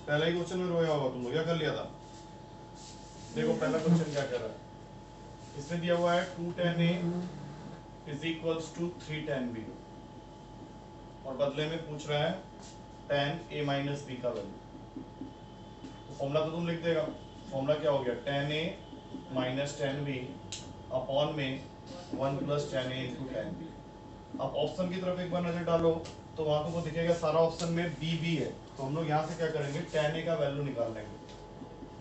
पहला ही क्वेश्चन में रोया होगा तुम लोग, क्या कर लिया था? देखो पहला क्वेश्चन क्या कर रहा है, इसमें दिया हुआ है 2 tan A is equals to 3 tan B और बदले में पूछ रहा है tan A माइनस B का वैल्यू। तो फॉर्मूला तो तुम लिख देगा, फॉर्मूला क्या हो गया, tan A minus tan B upon में 1 plus tan A into tan B। अब ऑप्शन की तरफ एक बार नजर डालो तो वहां तुमको दिखेगा सारा ऑप्शन में बी बी है, तो हम लोग यहाँ से क्या करेंगे, tan A का वैल्यू निकाल लेंगे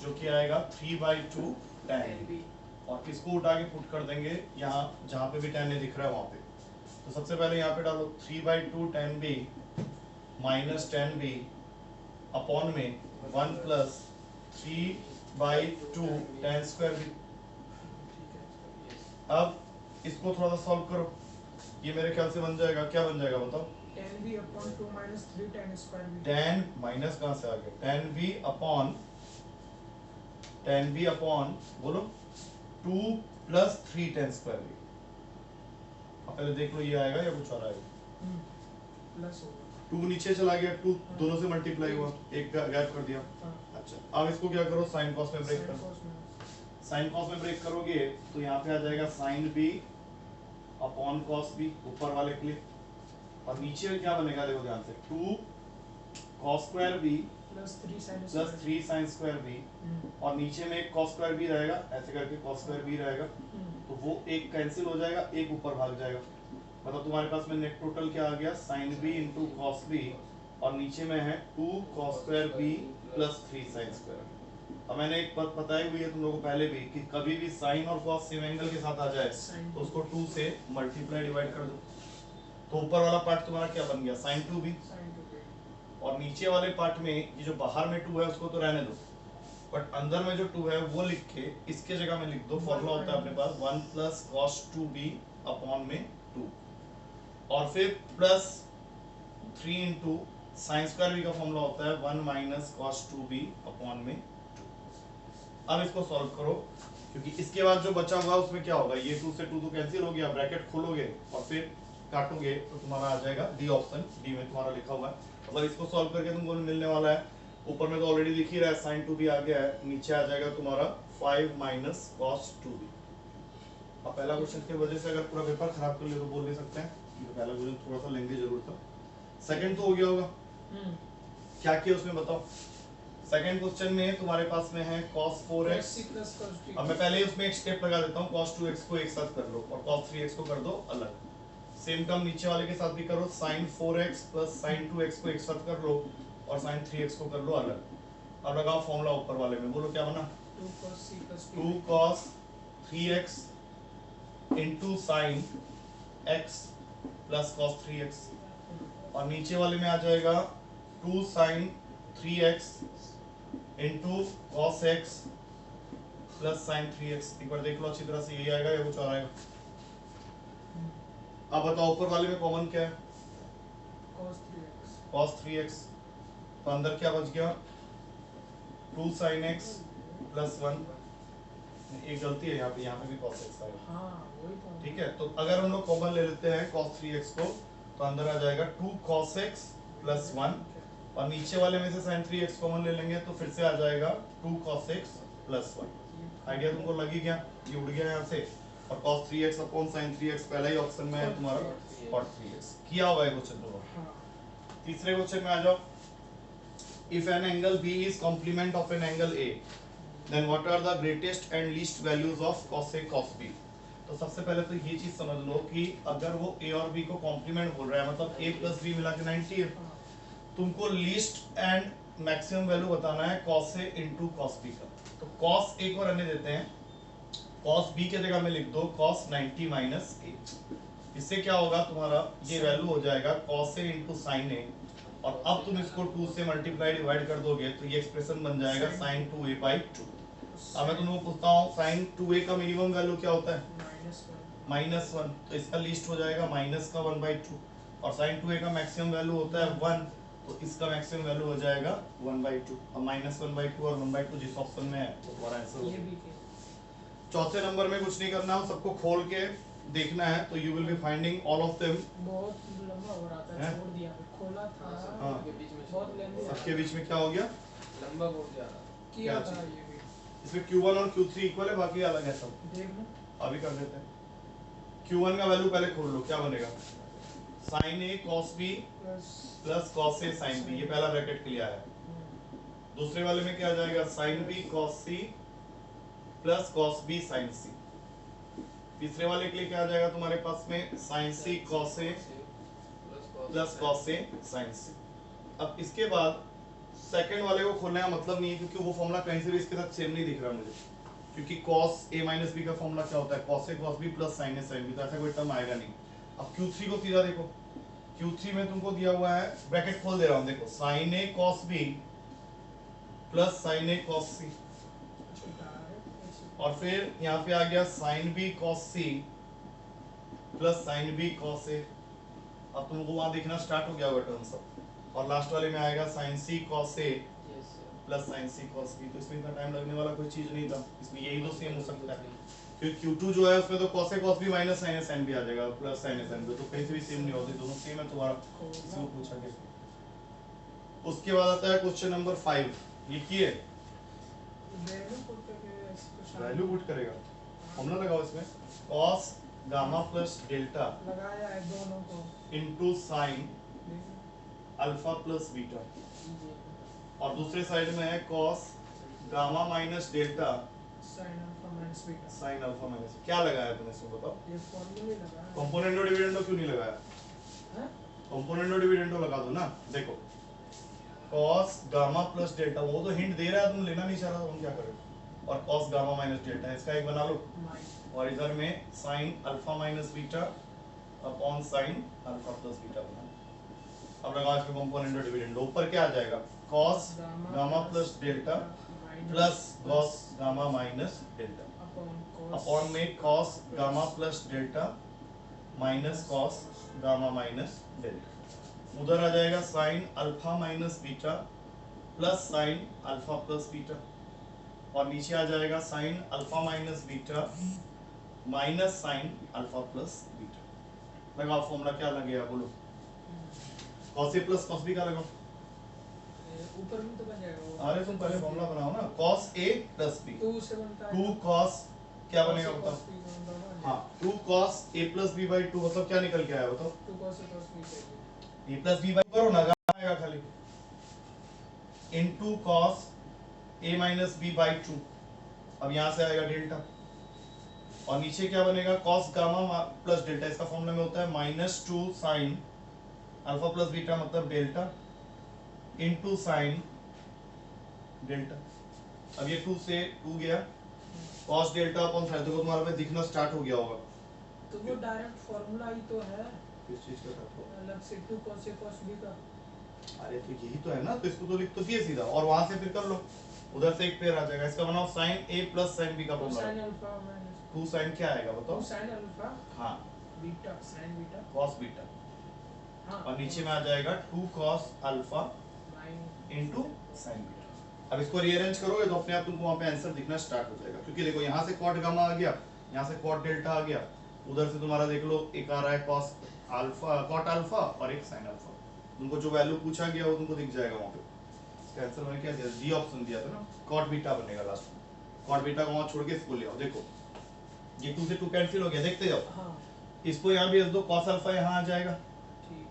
जो कि आएगा 3/2 tan B और इसको उठा के पुट कर देंगे यहाँ जहाँ पे भी tan A दिख रहा है वहां पे। तो सबसे पहले यहाँ पे डालो 3/2 tan B minus tan B upon में 1 प्लस 3/2 tan स्क्वायर B। अब इसको थोड़ा सा सॉल्व करो, ये मेरे ख्याल से बन जाएगा, क्या बन जाएगा बताओ, tan b upon 2 minus 3 tan square b। tan minus कहाँ से आ गया, tan b अपॉन बोलो 2 प्लस 3 tan स्क्वायर b। अब पहले देख लो ये आएगा या कुछ और आएगा, प्लस होगा 2 नीचे चला गया, 2 दोनों से मल्टीप्लाई हुआ, एक गैप कर दिया। अच्छा अब इसको क्या करो, साइन कॉस में ब्रेक करो, साइन कॉस में ब्रेक करोगे तो यहाँ पे आ जाएगा sine b upon cos b ऊपर वाले के लिए, और नीचे में क्या बनेगा देखो ध्यान से, 2 cos square b plus 3 sin square b और नीचे में एक cos स्क्वायर b रहेगा, ऐसे करके cos स्क्वायर b रहेगा, तो वो एक कैंसिल हो जाएगा, एक ऊपर भाग जाएगा। मतलब तुम्हारे पास में नेट टोटल क्या आ गया, sin b into cos b और नीचे में है 2 cos square b plus 3 sin square. अब मैंने एक बात बताई हुई है तुम लोगों को पहले भी कि कभी भी साइन और कॉस सेम एंगल के साथ आ जाए तो उसको 2 से मल्टीप्लाई डिवाइड कर दो, तो ऊपर वाला पार्ट तुम्हारा क्या बन गया, sin 2b, और नीचे वाले पार्ट में ये जो बाहर में 2 है उसको तो रहने दो, बट अंदर में जो 2 है वो लिख के इसके जगह में लिख दो, फॉर्मूला होता है अपने पास 1 प्लस cos 2b अपॉन में 2 और फिर plus 3 into sine square b का फॉर्मूला होता है 1 माइनस cos 2b अपॉन में 2। अब इसको सॉल्व करो क्योंकि इसके बाद जो बचा हुआ उसमें क्या होगा, ये 2 से 2 तो कैंसिल हो गया, ब्रैकेट खोलोगे और फिर काटोगे तो तुम्हारा आ जाएगा डी ऑप्शन, डी में तुम्हारा लिखा हुआ है। मतलब इसको सॉल्व करके तुमको मिलने वाला है, ऊपर में तो ऑलरेडी दिख ही रहा है sin 2b आ गया है, नीचे आ जाएगा तुम्हारा 5 माइनस cos 2b। अब पहला क्वेश्चन की वजह से अगर पूरा पेपर खराब कर लिया तो बोल भी सकते हैं कि पहला क्वेश्चन थोड़ा सा लेंदी जरूर था। सेकंड तो हो गया होगा, क्या किया उसमें बताओ। सेकंड क्वेश्चन में तुम्हारे पास में है cos 4x, अब मैं पहले उसमें एक स्टेप लगा देता हूँ, cos 2x को एक साथ कर लो और cos 3x को कर दो अलग, सेम काम नीचे वाले के साथ भी करो, sin 4x plus sin 2x को एक साथ कर लो और sin 3x को कर लो अलग। अब लगाओ फॉर्मूला ऊपर वाले में, बोलो क्या बना, 2 cos 3x into sin x plus cos 3x और नीचे वाले में आ जाएगा 2 sin 3x into cos x plus sin 3x। एक बार देख लो अच्छी तरह से, यही आएगा या कुछ और आएगा। अब बताओ ऊपर वाले में कॉमन क्या है, cos 3x, तो अंदर क्या बच गया 2 sin x प्लस 1, एक गलती है यहाँ पे भी cos x आएगा, ठीक है। तो अगर हम लोग कॉमन ले लेते हैं cos 3x को तो अंदर आ जाएगा 2 cos x प्लस 1 और नीचे वाले में से sin 3x कॉमन ले लेंगे तो फिर से आ जाएगा 2 cos x प्लस 1। आइडिया तुमको लग ही गया, ये उड़ गया यहाँ से, और cos 3x upon sin 3x पहला ही ऑप्शन में है तुम्हारा cot 3x किया हुआ है क्वेश्चन तुम्हारा। तीसरे क्वेश्चन में आ जाओ, if an angle B is complement of an angle A then what are the greatest and least values of cos A cos B। तो सबसे पहले तो ये चीज समझ लो कि अगर वो A और B को कॉम्प्लीमेंट बोल रहा है, मतलब A प्लस B मिला के 90 है, तुमको लीस्ट एंड मैक्सिमम वैल्यू बताना है cos A into cos B का। तो cos A को रहने देते हैं, cos B के जगह में लिख दो cos 90 माइनस A। इससे क्या होगा, तुम्हारा ये वैल्यू हो जाएगा cos A into sin A, और अब तुम इसको 2 से मल्टीप्लाई डिवाइड कर दोगे तो ये एक्सप्रेशन बन जाएगा sin 2A/2। अब मैं तुमको पूछता हूँ sin 2A का मिनिमम वैल्यू क्या होता है, -1, तो इसका लीस्ट हो जाएगा -1/2, और sin 2A का मैक्सिमम वैल्यू होता है 1, तो इसका मैक्सिमम वैल्यू हो जाएगा 1/2। अब -1/2 और 1/2 जिस ऑप्शन में है वो तुम्हारा आंसर ये होगा। भी के चौथे नंबर में कुछ नहीं करना, सबको खोल के देखना है, तो you will be finding all of them. बहुत लंबा हो रहा था, हैं? छोड़ दिया, खोला था। हाँ। के बीच में बहुत लेंदी सबके बीच में क्या हो गया? लंबा बहुत जा रहा किया क्या था चीज़? ये भी, इसमें Q1 और Q3 इक्वल है, बाकी अलग है सब। देख लो। अभी कर देते हैं। Q1 का वैल्यू पहले खोल लो, क्या बनेगा? sin A cos B plus plus cos A sin B, ये पहला ब्रैकेट के लिए आया। दूसरे वाले में क्या आ जाएगा? sin B cos C plus cos B sin C। तीसरे वाले के लिए क्या आ जाएगा तुम्हारे पास में? sin C cos A plus cos A sin C। अब इसके बाद सेकंड वाले को खोलने का मतलब नहीं है, क्योंकि वो फॉर्मूला कहीं से भी इसके साथ सेम नहीं दिख रहा मुझे, क्योंकि cos A minus B का फॉर्मूला क्या होता है? cos A cos B plus sin A sin B, तो ऐसा कोई टर्म आएगा नहीं। अब Q3 को सीधा देखो, Q3 में तुमको दिया हुआ है, ब्रैकेट खोल दे रहा हूँ, देखो sin A cos B plus sin A cos C, और फिर यहाँ पे आ गया sin B cos C plus sin B cos A। अब तुमको वहां देखना स्टार्ट हो गया होगा टर्म सब, और लास्ट वाले में आएगा sin C cos A plus sin C cos B। तो इसमें इतना टाइम लगने वाला कोई चीज नहीं था, इसमें यही तो सेम हो सकता है। फिर Q2 जो है उसमें तो cos A cos B minus sin A sin B आ जाएगा, plus sin A sin B, तो कहीं से भी सेम नहीं होती, दोनों सेम है तुम्हारा। इसमें पूछा गया। उसके बाद आता है क्वेश्चन नंबर 5, ये किए वैल्यू पुट करेगा, फॉर्मूला लगाओ इसमें, cos गामा प्लस डेल्टा लगाया है दोनों को, into sin alpha plus beta, और दूसरे साइड में है cos gamma minus delta sin alpha minus beta. sin alpha minus. क्या लगाया तुमने इसमें बताओ? ये फॉर्मूले लगा है। कंपोनेंट और डिविडेंडो क्यों नहीं लगाया? हैं? कंपोनेंट और डिविडेंडो लगा दो ना। देखो cos गामा प्लस डेल्टा, वो तो हिंट दे रहा है, तुम लेना नहीं चाह रहा, तो हम क्या करें? और cos गामा माइनस डेल्टा, इसका एक बना लो, माइनस और इधर में sin alpha minus beta upon sin alpha plus beta बना लो। अब लगाओ इसमें कंपोनेंट और डिविडेंडो, ऊपर क्या आ जाएगा? cos gamma plus delta plus cos gamma minus delta upon में cos gamma plus delta minus cos gamma minus delta. उधर आ जाएगा sin alpha minus beta plus sin alpha plus beta, और नीचे आ जाएगा sin alpha minus beta minus sin alpha plus beta. लगाओ formula, क्या लगेगा बोलो? cos A plus cos B का लगाओ। ऊपर भी तो बन जाएगा वो। अरे तुम पहले फॉर्मूला बनाओ ना, cos A प्लस B, 2 से बनता है 2 cos क्या बनेगा cos A बताओ? cos B दोनों बन जाएगा। हाँ 2 cos A plus B by 2, मतलब क्या निकल के आया बताओ? 2 cos A cos B चाहिए। A प्लस B बाई करो ना, आएगा खाली into cos A minus B by 2। अब यहाँ से आएगा डेल्टा, और नीचे क्या बनेगा? cos गामा प्लस डेल्टा, इसका फॉर्मूला में होता है -2 sin अल्फा प्लस बीटा, मतलब डेल्टा इनटू sin डेल्टा। अब ये 2 से 2 गया, cos डेल्टा अपॉन sin, देखो तुम्हारे पे दिखना स्टार्ट हो गया होगा। तो वो डायरेक्ट फार्मूला ही तो है, किस चीज का था? अलग से 2 cos A cos B का। अरे तो यही तो है ना, तो इसको तो लिख तो दिए सीधा, और वहां से फिर कर लो, उधर से एक पेयर आ जाएगा। इसका बनाओ sin A plus sin B का formula. sin alpha minus 2 sin क्या आएगा बताओ? 2 sin अल्फा हाँ beta sin beta. cos beta, हाँ, और नीचे में आ जाएगा 2 cos alpha minus into sin beta. अब इसको रीअरेंज करोगे तो अपने आप तुमको वहां पे आंसर दिखना स्टार्ट हो जाएगा, क्योंकि देखो यहाँ से cot गामा आ गया, यहाँ से cot डेल्टा आ गया, उधर से तुम्हारा देख लो एक आ रहा है cos अल्फा cot अल्फा और एक sin अल्फा। तुमको जो वैल्यू पूछा गया वो तुमको दिख जाएगा वहां पे। इसका आंसर मैंने क्या दिया? डी ऑप्शन दिया था ना, cot बीटा बनेगा लास्ट में। cot बीटा को वहां छोड़ के इसको ले आओ, देखो ये 2 से 2 कैंसिल हो गया, देखते जाओ। हाँ इसको यहाँ भेज दो, cos अल्फा यहाँ आ जाएगा, ठीक।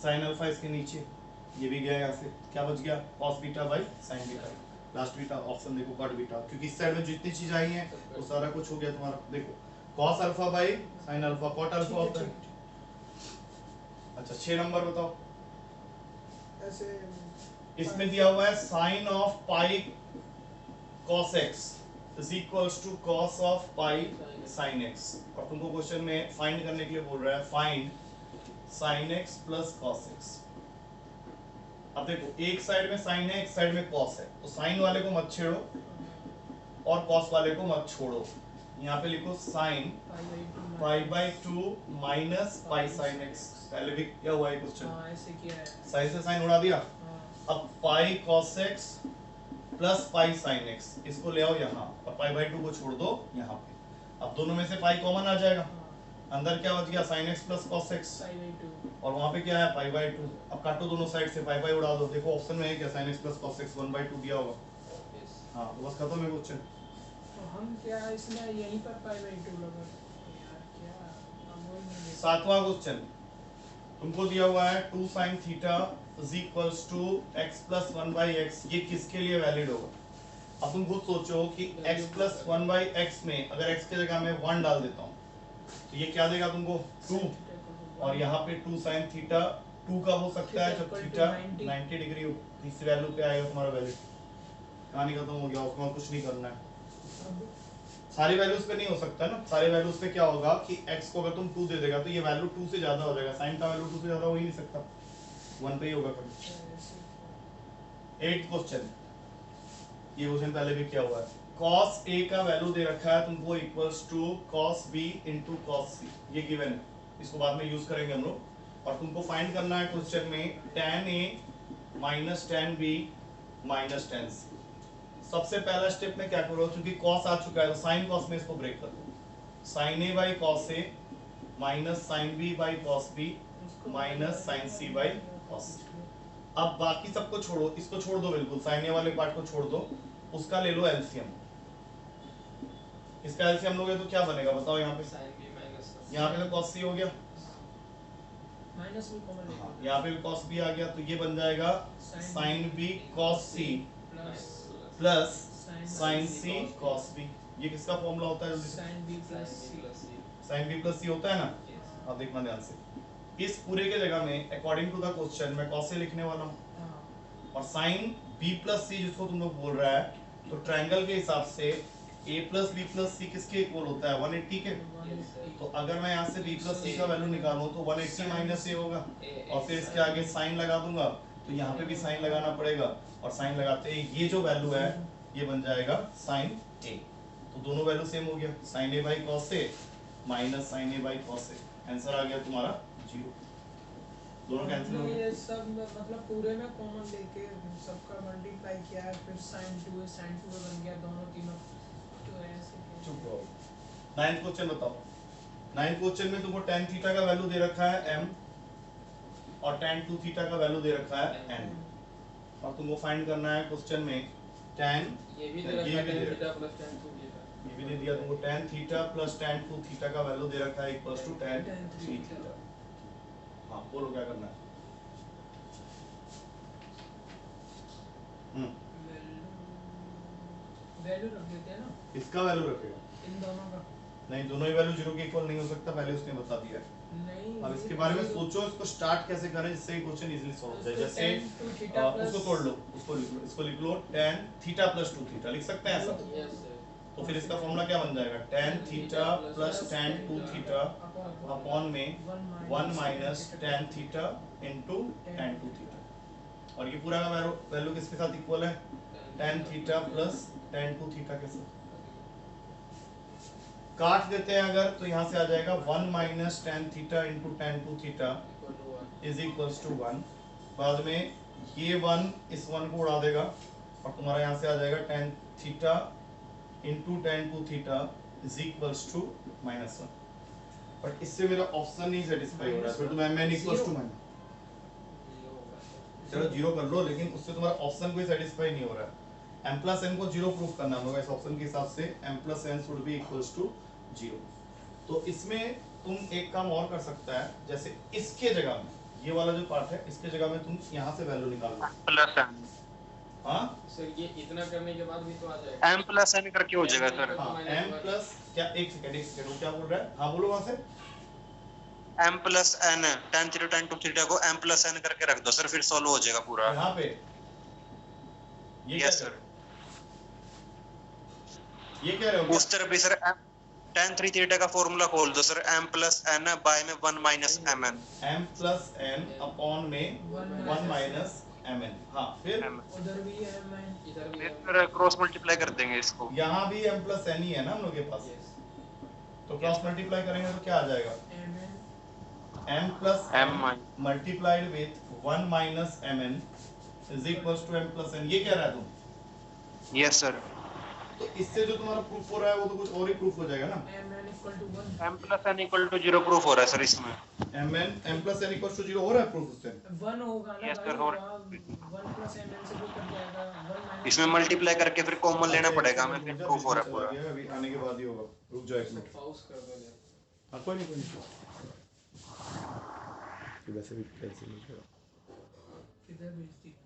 sin अल्फा इसके नीचे, ये भी गया यहाँ से, क्या बच गया? cos beta by sin beta, last beta option देखो cot बीटा, क्योंकि इस साइड में जितनी चीज आई है वो सारा कुछ हो गया तुम्हारा। देखो cos alpha by sin alpha, cot alpha होता है। अच्छा 6 नंबर बताओ, ऐसे इसमें दिया हुआ है sin of pi cos x is equals to cos of pi sin x, और तुमको क्वेश्चन में फाइंड करने के लिए बोल रहा है find sin x plus cos x। अब देखो एक साइड में sin है, एक साइड में cos है, तो sin वाले को मत छेड़ो और cos वाले को मत छोड़ो, यहाँ पे लिखो sine pi by 2 minus pi sine x. पहले भी क्या हुआ है क्वेश्चन, हाँ ऐसे किया है। साइन से साइन उड़ा दिया। हाँ अब pi cos x plus pi sine x, इसको ले आओ यहाँ और पाई बाई 2 को छोड़ दो यहाँ पे। अब दोनों में से पाई कॉमन आ जाएगा, हाँ अंदर क्या बच गया sine x plus cos x, pi by 2 और वहां पे क्या है पाई बाई 2। अब काटो दोनों साइड से, पाई बाई उड़ा दो। देखो ऑप्शन में है क्या, sine x plus cos x 1/2 दिया होगा। यस। हाँ तो बस खत्म है क्वेश्चन। तो हम क्या इसमें यहीं पर पाई बाई 2 लगा यार, क्या हम वो नहीं देख। सातवां क्वेश्चन तुमको दिया हुआ है 2 sin theta is equals to x plus 1/x। ये किसके लिए वैलिड होगा? अब तुम खुद सोचो कि x प्लस 1/x में अगर x की जगह मैं 1 डाल देता हूँ तो ये क्या देगा तुमको 2, और यहाँ पे 2 sin थीटा 2 का हो सकता है जब थीटा 90 डिग्री हो, इस वैल्यू पे आएगा तुम्हारा वैल्यू। कहानी खत्म हो गया, उसमें कुछ नहीं करना है। अब सारी वैल्यूज पे नहीं हो सकता ना, सारे वैल्यूज पे क्या होगा कि x को अगर तुम 2 दे देगा तो ये वैल्यू 2 से ज्यादा हो जाएगा, sin का वैल्यू 2 से ज्यादा हो ही नहीं सकता, 1 पे ही होगा कभी। ऐसे 8th क्वेश्चन, ये क्वेश्चन पहले भी किया हुआ है। cos a का वैल्यू दे रखा है तुमको equals to cos b into cos c, ये गिवन है, इसको बाद में यूज करेंगे हम लोग। और तुमको फाइंड करना है क्वेश्चन में tan a minus tan b minus tan c। सबसे पहला स्टेप में क्या करो, क्योंकि cos आ चुका है तो sin cos में इसको ब्रेक कर दो। sin a by cos a minus sin b by cos b minus sin c by cos c। अब बाकी सबको छोड़ो, इसको छोड़ दो बिल्कुल, sin a वाले पार्ट को छोड़ दो, उसका ले लो एलसीएम। इसका एलसीएम लोगे तो क्या बनेगा बताओ यहाँ पे, sin b माइनस यहाँ पे तो cos c हो गया, माइनस भी कॉमन ले हाँ, यहाँ पे cos b आ गया, तो ये बन जाएगा sin b cos c plus plus sin c cos b। ये किसका फॉर्मूला होता है जल्दी से? sin b plus c sin b plus c होता है ना। अब देखना ध्यान से, इस पूरे के जगह में अकॉर्डिंग टू द क्वेश्चन मैं cos a लिखने वाला हूँ, हाँ और sin b प्लस c जिसको तुम लोग बोल रहा है, तो ट्रायंगल के हिसाब से a plus b plus c किसके इक्वल होता है 180 के। तो अगर मैं यहाँ से b प्लस c का वैल्यू निकालूं तो 180 माइनस a होगा, और फिर इसके आगे साइन लगा दूंगा तो यहाँ पे भी साइन लगाना पड़ेगा, और साइन लगाते ही ये जो वैल्यू है ये बन जाएगा sin a। तो दोनों वैल्यू सेम हो गया, sin a by cos a minus sin a by cos a। Answer आ गया तुम्हारा 0, दोनों कैंसिल हो हमने गए। ये सब मतलब पूरे में कॉमन लेके सबका मल्टीप्लाई किया है, फिर sin 2a बन गया दोनों तीनों, तो ऐसे चुप रहो। 9th क्वेश्चन बताओ। 9th क्वेश्चन में तुमको tan थीटा का वैल्यू दे रखा है m और tan 2 थीटा का वैल्यू दे रखा है n, और तुमको फाइंड करना है क्वेश्चन में tan, ये भी ये दे रखा भी है दे थीटा प्लस tan 2 थीटा। ये भी दे दिया तुमको, tan theta plus tan 2 theta का वैल्यू दे रखा है इक्वल्स टू tan 3 थीटा। हाँ बोलो क्या करना है। वैल्यू रख देते हैं ना इसका वैल्यू रखेगा, इन दोनों का। नहीं दोनों ही वैल्यू 0 के इक्वल नहीं हो सकता, पहले उसने बता दिया है। नहीं अब ये इसके बारे में zero- सोचो, इसको स्टार्ट कैसे करें जिससे क्वेश्चन इजीली सॉल्व हो जाए। उसको जैसे tan 2 थीटा प्लस उसको तोड़ लो, उसको लिख लो, इसको लिख लो tan थीटा प्लस 2 थीटा, लिख सकते हैं ऐसा। Yes sir. तो फिर इसका फॉर्मूला क्या बन जाएगा, tan theta plus tan 2 theta upon में 1 minus tan theta into tan 2 theta, और ये पूरा का वैल्यू किसके साथ इक्वल है, tan theta plus tan 2 theta के साथ। काट देते हैं अगर तो यहाँ से आ जाएगा 1 minus tan theta into tan 2 theta equal to 1। Is equals to 1। बाद में ये 1 इस 1 को उड़ा देगा, और तुम्हारा यहाँ से आ जाएगा tan theta into tan 2 theta is equals to -1। But इससे मेरा ऑप्शन नहीं सेटिस्फाई हो रहा है, फिर तो मैं इक्वल्स टू माइनस, चलो 0 कर लो, लेकिन उससे तुम्हारा ऑप्शन कोई सेटिस्फाई नहीं हो रहा है। m प्लस n को 0 प्रूफ करना होगा इस ऑप्शन के हिसाब से, m plus n should be equals to 0। तो इसमें तुम एक काम और कर सकता है, जैसे इसके जगह में ये वाला जो पार्ट है इसके जगह में तुम यहाँ से वैल्यू निकाल लो प्लस एन, हाँ सर ये इतना करने के बाद भी तो आ जाएगा। एम प्लस एन करके हो जाएगा सर। हाँ m प्लस क्या, एक सेकंड वो क्या बोल रहा है, हाँ बोलो वहां से। M plus N tan theta tan 2 theta को एम प्लस एन करके रख दो सर, फिर सॉल्व हो जाएगा पूरा। यहाँ पे ये क्या यस कर सर। ये कह रहे हो उस तरफ भी सर tan 3 थीटा का फॉर्मूला खोल दो sir, m plus n by में 1 minus mn। m plus n upon में 1 माइनस mn। हाँ फिर उधर भी है मैं इधर भी फिर है। सर क्रॉस मल्टीप्लाई कर देंगे इसको। यहाँ भी m प्लस n ही है ना हम लोग के पास, Yes। तो क्रॉस मल्टीप्लाई करेंगे तो क्या आ जाएगा mn m plus m multiplied with 1 minus mn is equals to m plus n। ये कह रहा है तुम? Yes sir. तो इससे जो तुम्हारा प्रूफ हो रहा है वो तो कुछ और ही प्रूफ हो जाएगा ना। mn equal to 1 m plus n equal to 0 proof हो रहा है सर इसमें। m plus n equals to 0 हो रहा है प्रूफ उससे? 1 होगा ना Yes, भाई, sir, हो वहाँ 1 प्लस mn से जो कट जाएगा 1 माइनस इसमें मल्टीप्लाई करके फिर कॉमन लेना अच्छा, पड़ेगा एक हमें, सेकंड फिर रुक प्रूफ जा, हो रहा है बीच में पूरा। चला गया, अभी आने के बाद ही होगा। रुक जाओ एक मिनट। पॉज कर दो जरा। हाँ कोई नहीं वैसे भी कैंसिल हो जाएगा। किधर भेजती है